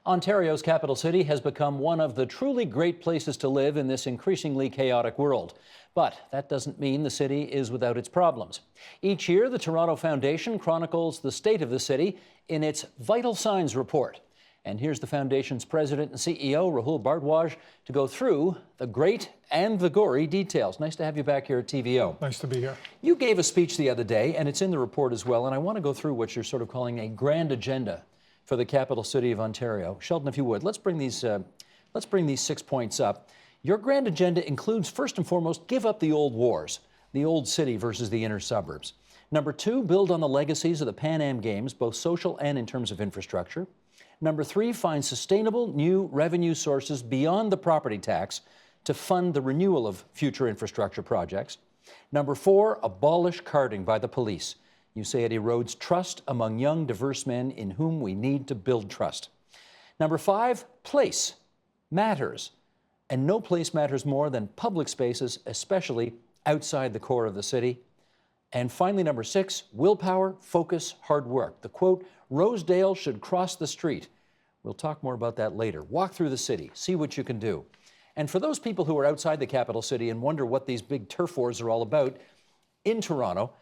Ontario's capital city has become one of the truly great places to live in this increasingly chaotic world. But that doesn't mean the city is without its problems. Each year, the Toronto Foundation chronicles the state of the city in its Vital Signs report. And here's the Foundation's president and CEO, Rahul Bhardwaj, to go through the great and the gory details. Nice to have you back here at TVO. Nice to be here. You gave a speech the other day, and it's in the report as well, and I want to go through what you're sort of calling a grand agenda for the capital city of Ontario. Sheldon, if you would, let's bring these 6 points up. Your grand agenda includes, first and foremost, give up the old wars, the old city versus the inner suburbs. Number 2, build on the legacies of the Pan Am Games, both social and in terms of infrastructure. Number 3, find sustainable new revenue sources beyond the property tax to fund the renewal of future infrastructure projects. Number 4, abolish carding by the police. You say it erodes trust among young, diverse men in whom we need to build trust. Number 5, place matters. And no place matters more than public spaces, especially outside the core of the city. And finally, number 6, willpower, focus, hard work. The quote, Rosedale should cross the street. We'll talk more about that later. Walk through the city, see what you can do. And for those people who are outside the capital city and wonder what these big turf wars are all about, in Toronto,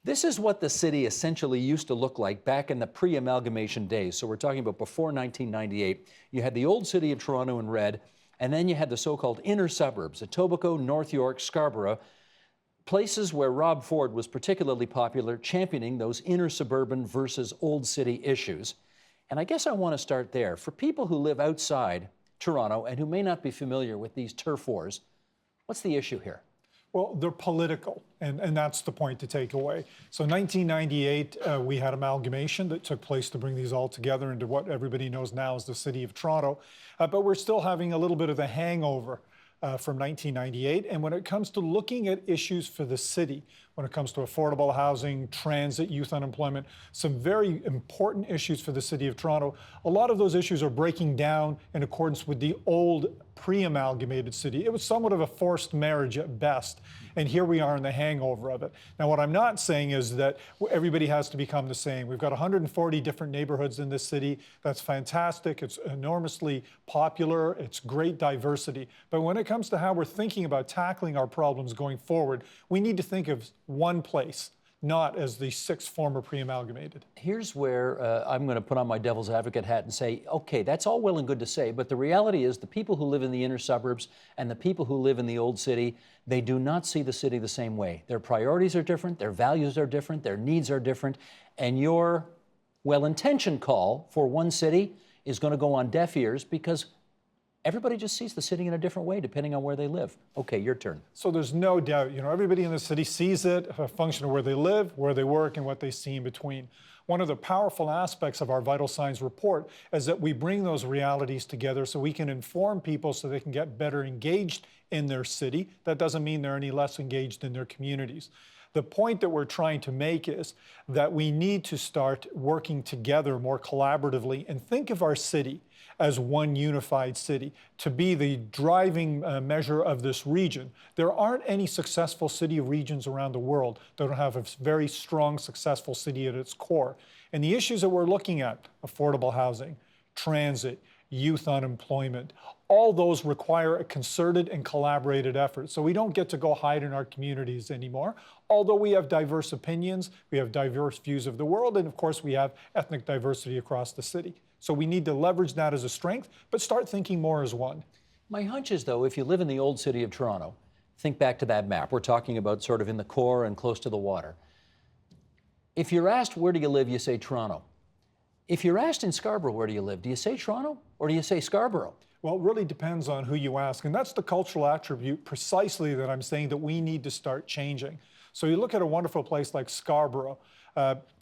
this is what the city essentially used to look like back in the pre-amalgamation days. So we're talking about before 1998. You had the old city of Toronto in red, and then you had the so-called inner suburbs, Etobicoke, North York, Scarborough, places where Rob Ford was particularly popular, championing those inner suburban versus old city issues. And I guess I want to start there. For people who live outside Toronto and who may not be familiar with these turf wars, what's the issue here? Well, they're political, and that's the point to take away. So 1998, we had amalgamation that took place to bring these all together into what everybody knows now as the City of Toronto. But we're still having a little bit of a hangover from 1998. And when it comes to looking at issues for the city, when it comes to affordable housing, transit, youth unemployment, some very important issues for the City of Toronto, a lot of those issues are breaking down in accordance with the old pre-amalgamated city. It was somewhat of a forced marriage at best. And here we are in the hangover of it. Now, what I'm not saying is that everybody has to become the same. We've got 140 different neighborhoods in this city. That's fantastic. It's enormously popular. It's great diversity. But when it comes to how we're thinking about tackling our problems going forward, we need to think of one place, not as the 6 former pre-amalgamated. Here's where I'm going to put on my devil's advocate hat and say, okay, that's all well and good to say, but the reality is the people who live in the inner suburbs and the people who live in the old city, they do not see the city the same way. Their priorities are different, their values are different, their needs are different, and your well-intentioned call for one city is going to go on deaf ears because everybody just sees the city in a different way depending on where they live. Okay, your turn. So there's no doubt, everybody in the city sees it, a function of where they live, where they work, and what they see in between. One of the powerful aspects of our Vital Signs report is that we bring those realities together so we can inform people so they can get better engaged in their city. That doesn't mean they're any less engaged in their communities. The point that we're trying to make is that we need to start working together more collaboratively and think of our city as one unified city to be the driving measure of this region. There aren't any successful city regions around the world that don't have a very strong, successful city at its core. And the issues that we're looking at, affordable housing, transit, youth unemployment, all those require a concerted and collaborated effort. So we don't get to go hide in our communities anymore. Although we have diverse opinions, we have diverse views of the world, and of course we have ethnic diversity across the city. So we need to leverage that as a strength, but start thinking more as one. My hunch is, though, if you live in the old city of Toronto, think back to that map. We're talking about sort of in the core and close to the water. If you're asked, where do you live, you say Toronto. If you're asked in Scarborough, where do you live, do you say Toronto or do you say Scarborough? Well, it really depends on who you ask. And that's the cultural attribute precisely that I'm saying that we need to start changing. So you look at a wonderful place like Scarborough.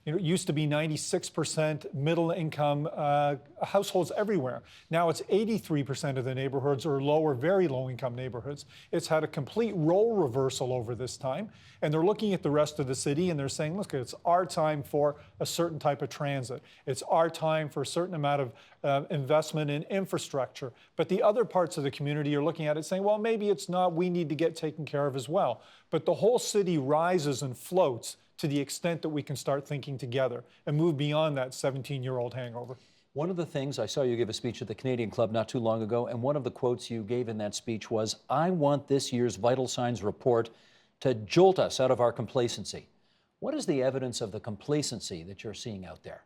It used to be 96% middle income households everywhere. Now it's 83% of the neighborhoods are low or very low income neighborhoods. It's had a complete role reversal over this time. And they're looking at the rest of the city and they're saying, look, it's our time for a certain type of transit. It's our time for a certain amount of investment in infrastructure. But the other parts of the community are looking at it saying, well, maybe it's not, we need to get taken care of as well. But the whole city rises and floats to the extent that we can start thinking together and move beyond that 17-year-old hangover. One of the things, I saw you give a speech at the Canadian Club not too long ago, and one of the quotes you gave in that speech was, "I want this year's vital signs report to jolt us out of our complacency." What is the evidence of the complacency that you're seeing out there?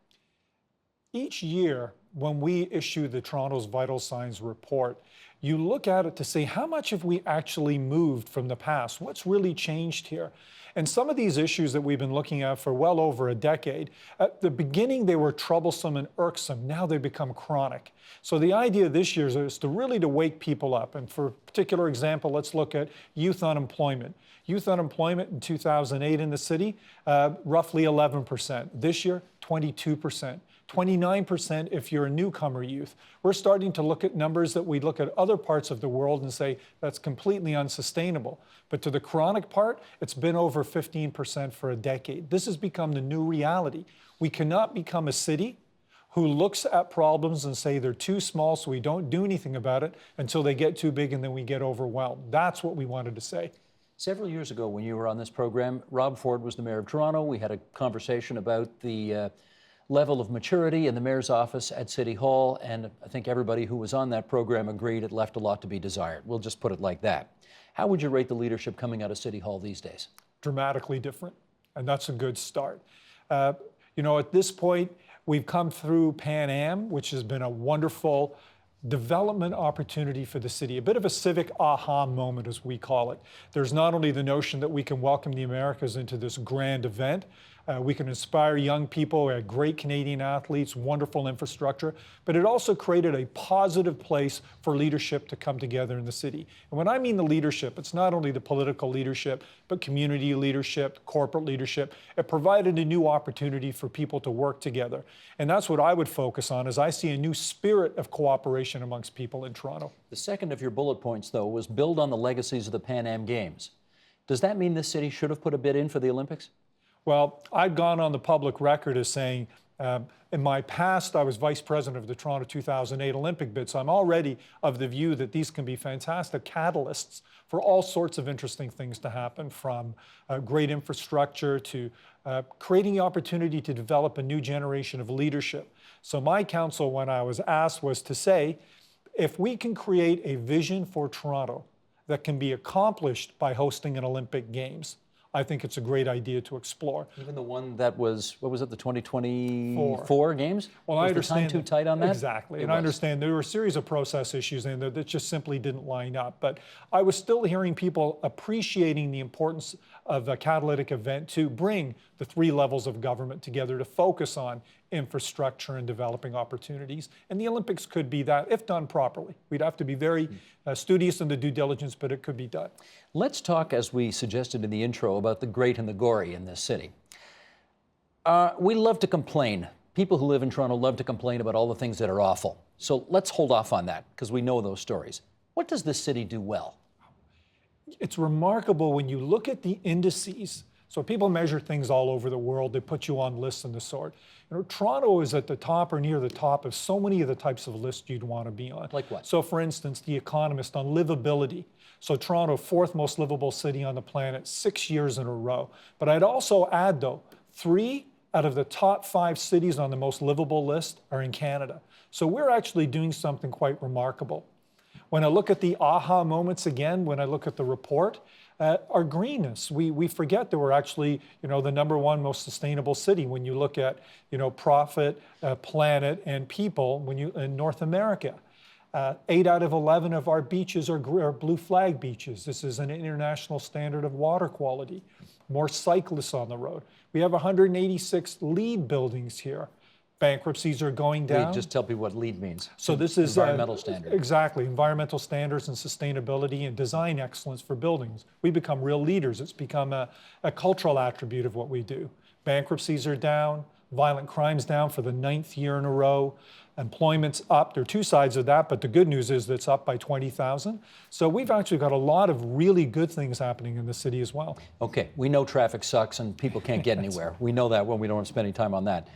Each year, when we issue the Toronto's Vital Signs report, you look at it to say, how much have we actually moved from the past? What's really changed here? And some of these issues that we've been looking at for well over a decade, at the beginning they were troublesome and irksome. Now they become chronic. So the idea this year is to really to wake people up. And for a particular example, let's look at youth unemployment. Youth unemployment in 2008 in the city, roughly 11%. This year, 22%. 29% if you're a newcomer youth. We're starting to look at numbers that we look at other parts of the world and say that's completely unsustainable. But to the chronic part, it's been over 15% for a decade. This has become the new reality. We cannot become a city who looks at problems and say they're too small, so we don't do anything about it until they get too big and then we get overwhelmed. That's what we wanted to say. Several years ago when you were on this program, Rob Ford was the mayor of Toronto. We had a conversation about the level of maturity in the mayor's office at City Hall, and I think everybody who was on that program agreed it left a lot to be desired. We'll just put it like that. How would you rate the leadership coming out of City Hall these days? Dramatically different, and that's a good start. You know, at this point, we've come through Pan Am, which has been a wonderful development opportunity for the city, a bit of a civic aha moment, as we call it. There's not only the notion that we can welcome the Americas into this grand event, we can inspire young people, we had great Canadian athletes, wonderful infrastructure, but it also created a positive place for leadership to come together in the city. And when I mean the leadership, it's not only the political leadership, but community leadership, corporate leadership. It provided a new opportunity for people to work together. And that's what I would focus on, as I see a new spirit of cooperation amongst people in Toronto. The second of your bullet points, though, was build on the legacies of the Pan Am Games. Does that mean this city should have put a bid in for the Olympics? Well, I've gone on the public record as saying, in my past, I was vice president of the Toronto 2008 Olympic bid, so I'm already of the view that these can be fantastic catalysts for all sorts of interesting things to happen, from great infrastructure to creating the opportunity to develop a new generation of leadership. So my counsel, when I was asked, was to say, if we can create a vision for Toronto that can be accomplished by hosting an Olympic Games, I think it's a great idea to explore. Even the one that was, what was it, the 2024 games? Well, was I understand the time too tight on that? Exactly, and I understand there were a series of process issues in there that just simply didn't line up. But I was still hearing people appreciating the importance of a catalytic event to bring the three levels of government together to focus on infrastructure and developing opportunities. And the Olympics could be that, if done properly. We'd have to be very studious in the due diligence, but it could be done. Let's talk, as we suggested in the intro, about the great and the gory in this city. We love to complain. People who live in Toronto love to complain about all the things that are awful. So let's hold off on that, because we know those stories. What does this city do well? It's remarkable when you look at the indices. So people measure things all over the world. They put you on lists and the sort. You know, Toronto is at the top or near the top of so many of the types of lists you'd want to be on. Like what? So for instance, The Economist on livability. So Toronto, fourth most livable city on the planet, 6 years in a row. But I'd also add, though, 3 out of the top 5 cities on the most livable list are in Canada. So we're actually doing something quite remarkable. When I look at the aha moments again, when I look at the report, our greenness. We forget that we're actually, you know, the #1 most sustainable city when you look at, you know, profit, planet, and people when you in North America. 8 out of 11 of our beaches are blue flag beaches. This is an international standard of water quality. More cyclists on the road. We have 186 LEED buildings here. Bankruptcies are going down. Just tell people what LEED means. So this is environmental standard. Exactly, environmental standards and sustainability and design excellence for buildings. We become real leaders. It's become a cultural attribute of what we do. Bankruptcies are down, violent crimes down for the 9th year in a row. Employment's up. There are 2 sides of that, but the good news is that it's up by 20,000. So we've actually got a lot of really good things happening in the city as well. Okay, we know traffic sucks and people can't get anywhere. We know that when we don't want to spend any time on that.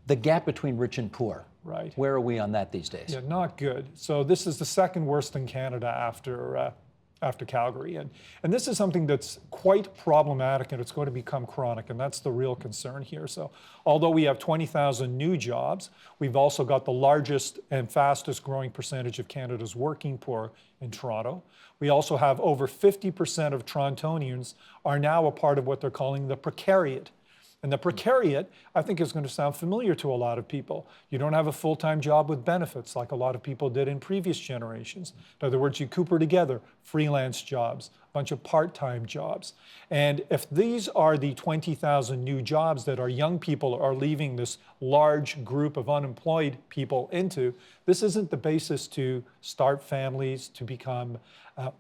The gap between rich and poor. Right. Where are we on that these days? Yeah, not good. So this is the 2nd worst in Canada after after Calgary. And this is something that's quite problematic, and it's going to become chronic, and that's the real concern here. So although we have 20,000 new jobs, we've also got the largest and fastest growing percentage of Canada's working poor in Toronto. We also have over 50% of Torontonians are now a part of what they're calling the precariat. And the precariat, I think, is going to sound familiar to a lot of people. You don't have a full-time job with benefits like a lot of people did in previous generations. In other words, you cooper together freelance jobs, a bunch of part-time jobs. And if these are the 20,000 new jobs that our young people are leaving this large group of unemployed people into, this isn't the basis to start families, to become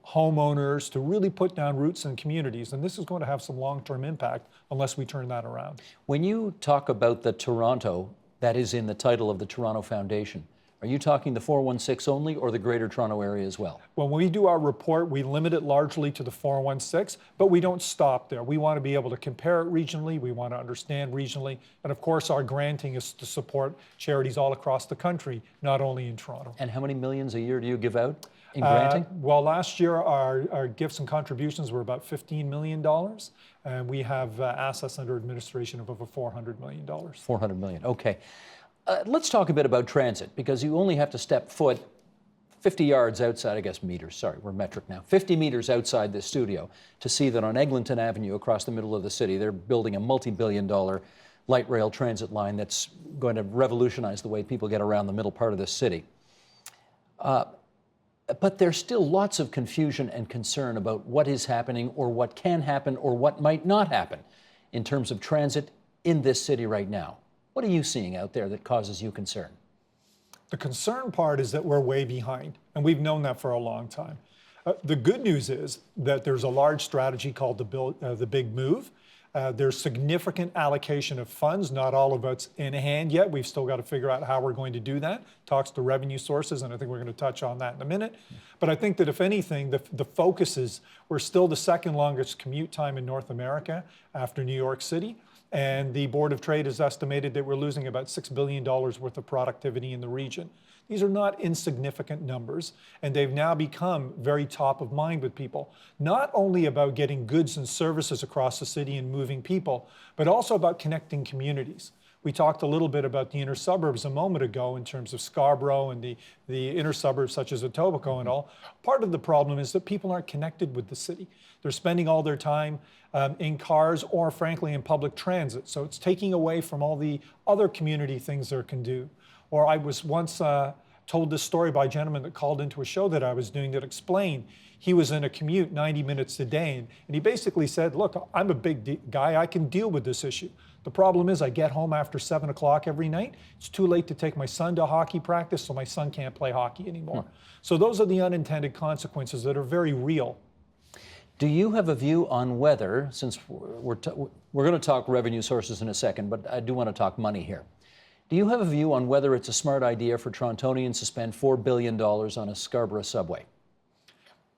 homeowners, to really put down roots in communities. And this is going to have some long-term impact unless we turn that around. When you talk about the Toronto, that is in the title of the Toronto Foundation, are you talking the 416 only or the Greater Toronto Area as well? When we do our report, we limit it largely to the 416, but we don't stop there. We want to be able to compare it regionally. We want to understand regionally. And of course, our granting is to support charities all across the country, not only in Toronto. And how many millions a year do you give out in granting? Well, last year, our gifts and contributions were about $15 million. And we have assets under administration of over $400 million. $400 million, okay. Let's talk a bit about transit, because you only have to step foot 50 yards outside, I guess meters, sorry, we're metric now, 50 meters outside this studio to see that on Eglinton Avenue across the middle of the city, they're building a multi-billion-dollar light rail transit line that's going to revolutionize the way people get around the middle part of this city. But there's still lots of confusion and concern about what is happening or what can happen or what might not happen in terms of transit in this city right now. What are you seeing out there that causes you concern? The concern part is that we're way behind, and we've known that for a long time. The good news is that there's a large strategy called the Big Move. There's significant allocation of funds. Not all of it's in hand yet. We've still got to figure out how we're going to do that. Talks to revenue sources, and I think we're going to touch on that in a minute. But I think that if anything, the focus is we're still the second longest commute time in North America after New York City. And the Board of Trade has estimated that we're losing about $6 billion worth of productivity in the region. These are not insignificant numbers, and they've now become very top of mind with people. Not only about getting goods and services across the city and moving people, but also about connecting communities. We talked a little bit about the inner suburbs a moment ago in terms of Scarborough and the inner suburbs such as Etobicoke and all. Part of the problem is that people aren't connected with the city. They're spending all their time in cars or frankly in public transit. So it's taking away from all the other community things they can do. Or I was once told this story by a gentleman that called into a show that I was doing that explained he was in a commute 90 minutes a day. And he basically said, look, I'm a big guy. I can deal with this issue. The problem is I get home after 7 o'clock every night. It's too late to take my son to hockey practice, so my son can't play hockey anymore. So those are the unintended consequences that are very real. Do you have a view on whether, since we're going to talk revenue sources in a second, but I do want to talk money here. Do you have a view on whether it's a smart idea for Torontonians to spend $4 billion on a Scarborough subway?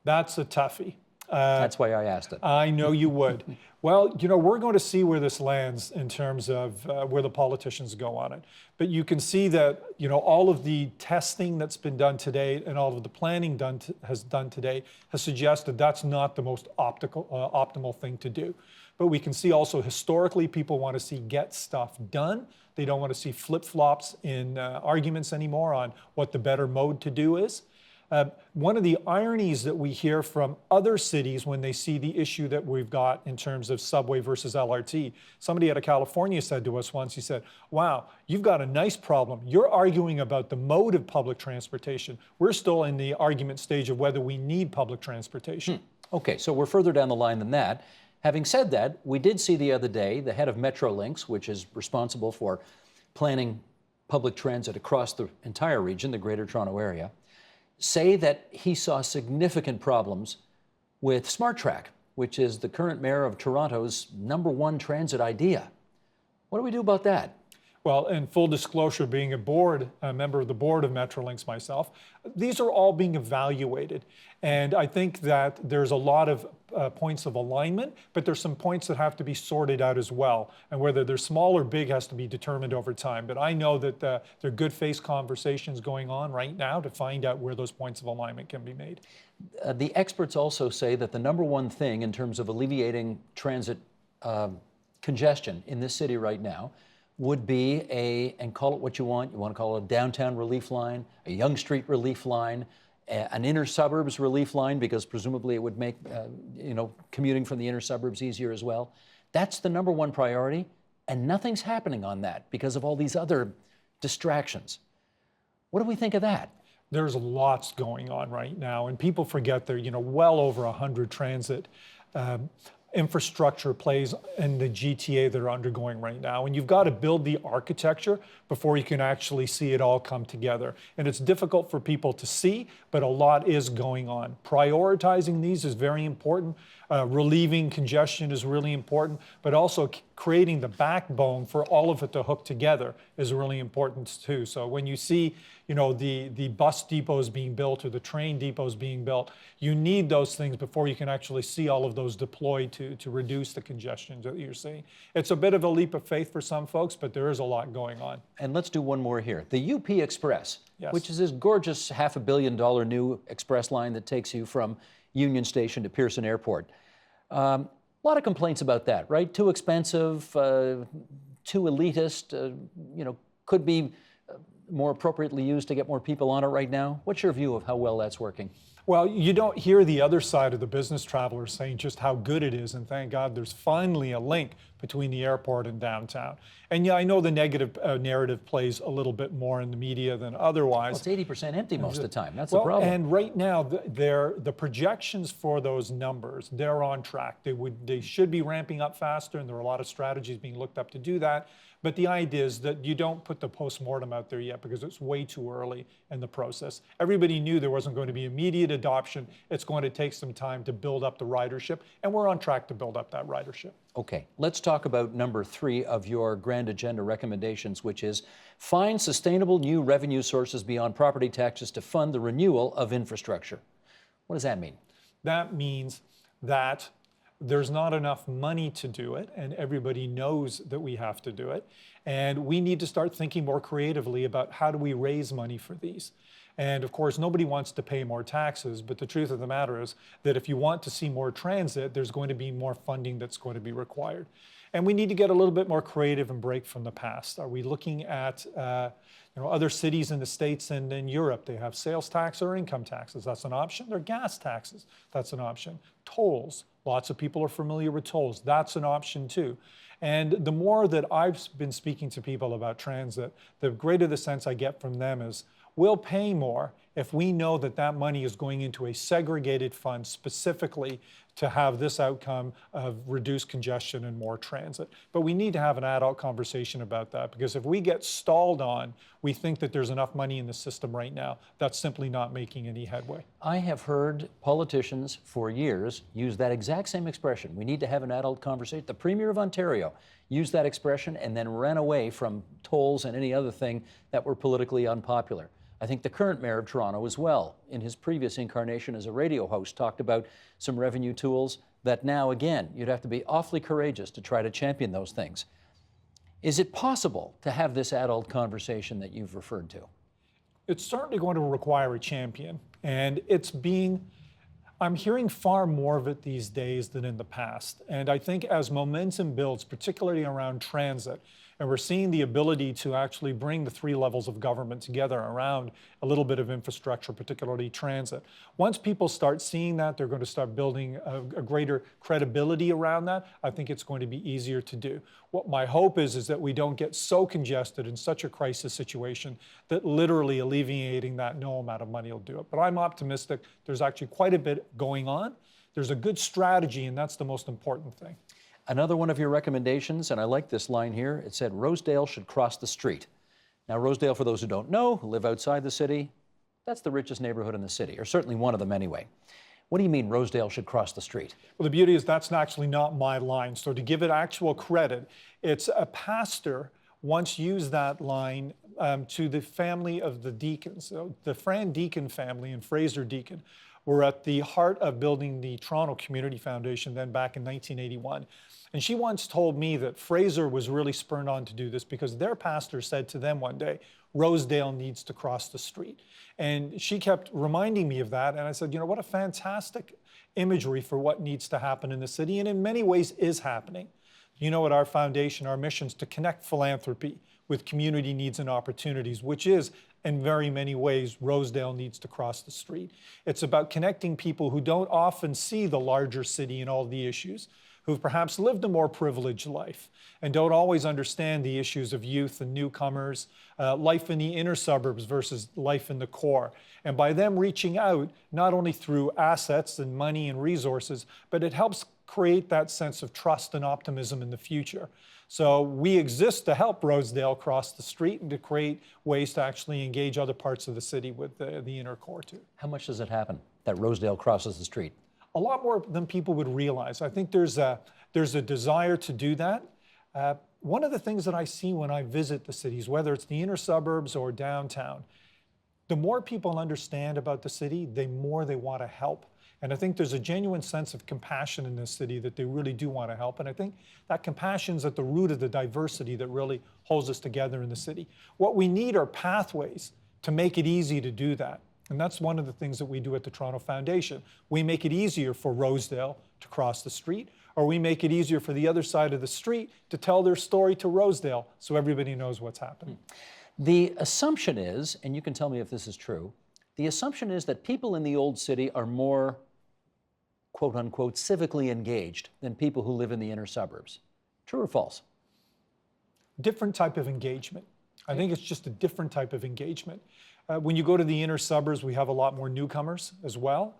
That's a toughie. That's why I asked it. I know you would. Well, you know, we're going to see where this lands in terms of where the politicians go on it. But you can see that, you know, all of the testing that's been done today and all of the planning has done today has suggested that's not the most optimal thing to do. But we can see also historically people want to see get stuff done. They don't want to see flip-flops in arguments anymore on what the better mode to do is. One of the ironies that we hear from other cities when they see the issue that we've got in terms of subway versus LRT, somebody out of California said to us once, he said, wow, you've got a nice problem. You're arguing about the mode of public transportation. We're still in the argument stage of whether we need public transportation. Okay, so we're further down the line than that. Having said that, we did see the other day the head of Metrolinx, which is responsible for planning public transit across the entire region, the Greater Toronto Area, say that he saw significant problems with SmartTrack, which is the current mayor of Toronto's #1 transit idea. What do we do about that? Well, in full disclosure, being a member of the board of Metrolinx myself, these are all being evaluated. And I think that there's a lot of points of alignment, but there's some points that have to be sorted out as well. And whether they're small or big has to be determined over time. But I know that there are good faith conversations going on right now to find out where those points of alignment can be made. The experts also say that the number one thing in terms of alleviating transit congestion in this city right now would be and call it what you want to call it a downtown relief line, a Yonge Street relief line, an inner suburbs relief line, because presumably it would make commuting from the inner suburbs easier as well. That's the number one priority, and nothing's happening on that because of all these other distractions. What do we think of that? There's lots going on right now, and people forget there are well over 100 transit infrastructure plays in the GTA that are undergoing right now. And you've got to build the architecture before you can actually see it all come together. And it's difficult for people to see, but a lot is going on. Prioritizing these is very important. Relieving congestion is really important, but also creating the backbone for all of it to hook together is really important too. So when you see, the bus depots being built or the train depots being built, you need those things before you can actually see all of those deployed to reduce the congestion that you're seeing. It's a bit of a leap of faith for some folks, but there is a lot going on. And let's do one more here. The UP Express, yes, which is this gorgeous $500 million new express line that takes you from Union Station to Pearson Airport. A lot of complaints about that, right? Too expensive, too elitist, could be more appropriately used to get more people on it right now. What's your view of how well that's working? Well, you don't hear the other side of the business travelers saying just how good it is, and thank God there's finally a link between the airport and downtown. And yeah, I know the negative narrative plays a little bit more in the media than otherwise. Well, it's 80% empty most of the time. That's the problem. And right now, the projections for those numbers, they're on track. They should be ramping up faster, and there are a lot of strategies being looked up to do that. But the idea is that you don't put the postmortem out there yet because it's way too early in the process. Everybody knew there wasn't going to be immediate adoption. It's going to take some time to build up the ridership, and we're on track to build up that ridership. Okay, let's talk about number 3 of your grand agenda recommendations, which is find sustainable new revenue sources beyond property taxes to fund the renewal of infrastructure. What does that mean? That means that there's not enough money to do it, and everybody knows that we have to do it. And we need to start thinking more creatively about how do we raise money for these. And of course, nobody wants to pay more taxes, but the truth of the matter is that if you want to see more transit, there's going to be more funding that's going to be required. And we need to get a little bit more creative and break from the past. Are we looking at other cities in the States and in Europe? They have sales tax or income taxes. That's an option. There are gas taxes. That's an option. Tolls. Lots of people are familiar with tolls. That's an option too. And the more that I've been speaking to people about transit, the greater the sense I get from them is, we'll pay more if we know that that money is going into a segregated fund specifically to have this outcome of reduced congestion and more transit. But we need to have an adult conversation about that, because if we get stalled on, we think that there's enough money in the system right now, that's simply not making any headway. I have heard politicians for years use that exact same expression. We need to have an adult conversation. The Premier of Ontario used that expression and then ran away from tolls and any other thing that were politically unpopular. I think the current mayor of Toronto as well, in his previous incarnation as a radio host, talked about some revenue tools that now, again, you'd have to be awfully courageous to try to champion those things. Is it possible to have this adult conversation that you've referred to? It's certainly going to require a champion, and I'm hearing far more of it these days than in the past. And I think as momentum builds, particularly around transit, and we're seeing the ability to actually bring the 3 levels of government together around a little bit of infrastructure, particularly transit. Once people start seeing that, they're going to start building a greater credibility around that. I think it's going to be easier to do. What my hope is that we don't get so congested in such a crisis situation that literally alleviating that no amount of money will do it. But I'm optimistic. There's actually quite a bit going on. There's a good strategy, and that's the most important thing. Another one of your recommendations, and I like this line here, it said Rosedale should cross the street. Now, Rosedale, for those who don't know, who live outside the city, that's the richest neighborhood in the city, or certainly one of them anyway. What do you mean Rosedale should cross the street? Well, the beauty is that's actually not my line. So to give it actual credit, it's a pastor once used that line to the family of the Deacons. So the Fran Deacon family and Fraser Deacon were at the heart of building the Toronto Community Foundation then back in 1981. And she once told me that Fraser was really spurred on to do this because their pastor said to them one day, Rosedale needs to cross the street. And she kept reminding me of that. And I said, you know, what a fantastic imagery for what needs to happen in the city, and in many ways is happening. You know, at our foundation, our mission is to connect philanthropy with community needs and opportunities, which is, in very many ways, Rosedale needs to cross the street. It's about connecting people who don't often see the larger city and all the issues, who've perhaps lived a more privileged life and don't always understand the issues of youth and newcomers, life in the inner suburbs versus life in the core. And by them reaching out, not only through assets and money and resources, but it helps create that sense of trust and optimism in the future. So we exist to help Rosedale cross the street and to create ways to actually engage other parts of the city with the inner core too. How much does it happen that Rosedale crosses the street? A lot more than people would realize. I think there's a desire to do that. One of the things that I see when I visit the cities, whether it's the inner suburbs or downtown, the more people understand about the city, the more they want to help. And I think there's a genuine sense of compassion in this city that they really do want to help. And I think that compassion is at the root of the diversity that really holds us together in the city. What we need are pathways to make it easy to do that. And that's one of the things that we do at the Toronto Foundation. We make it easier for Rosedale to cross the street, or we make it easier for the other side of the street to tell their story to Rosedale so everybody knows what's happening. The assumption is, and you can tell me if this is true, the assumption is that people in the old city are more, quote unquote, civically engaged than people who live in the inner suburbs. True or false? Different type of engagement. I think it's just a different type of engagement. When you go to the inner suburbs, we have a lot more newcomers as well,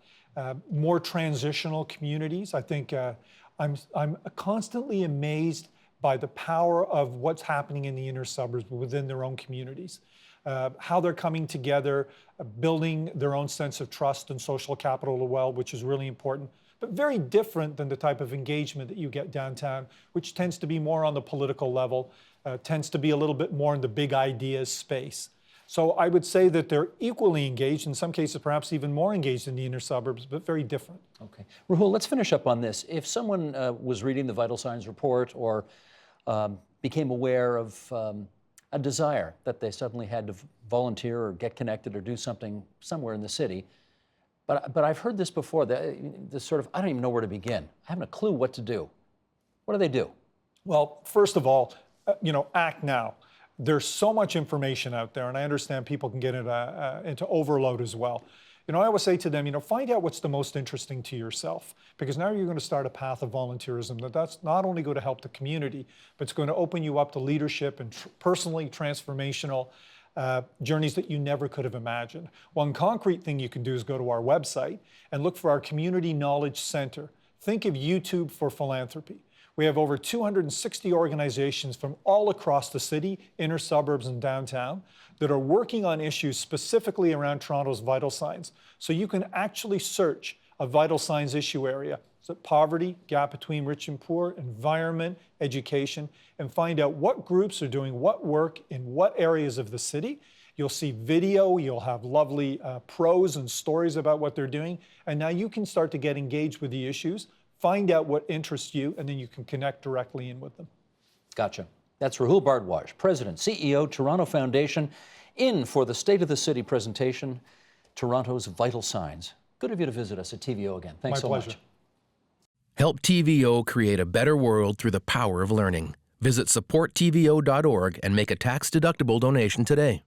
more transitional communities. I think I'm constantly amazed by the power of what's happening in the inner suburbs within their own communities, how they're coming together, building their own sense of trust and social capital as well, which is really important, but very different than the type of engagement that you get downtown, which tends to be more on the political level, tends to be a little bit more in the big ideas space. So I would say that they're equally engaged, in some cases perhaps even more engaged in the inner suburbs, but very different. Okay. Rahul, let's finish up on this. If someone was reading the Vital Signs report or became aware of a desire that they suddenly had to volunteer or get connected or do something somewhere in the city, but I've heard this before, this sort of, I don't even know where to begin. I haven't a clue what to do. What do they do? Well, first of all, act now. There's so much information out there, and I understand people can get into overload as well. I always say to them, find out what's the most interesting to yourself, because now you're going to start a path of volunteerism that's not only going to help the community, but it's going to open you up to leadership and personally transformational journeys that you never could have imagined. One concrete thing you can do is go to our website and look for our Community Knowledge Center. Think of YouTube for philanthropy. We have over 260 organizations from all across the city, inner suburbs and downtown, that are working on issues specifically around Toronto's vital signs. So you can actually search a vital signs issue area. So poverty, gap between rich and poor, environment, education, and find out what groups are doing what work in what areas of the city. You'll see video, you'll have lovely prose and stories about what they're doing, and now you can start to get engaged with the issues, find out what interests you, and then you can connect directly in with them. Gotcha. That's Rahul Bhardwaj, President, CEO, Toronto Foundation, in for the State of the City presentation, Toronto's Vital Signs. Good of you to visit us at TVO again. Thanks so much. Help TVO create a better world through the power of learning. Visit supporttvo.org and make a tax-deductible donation today.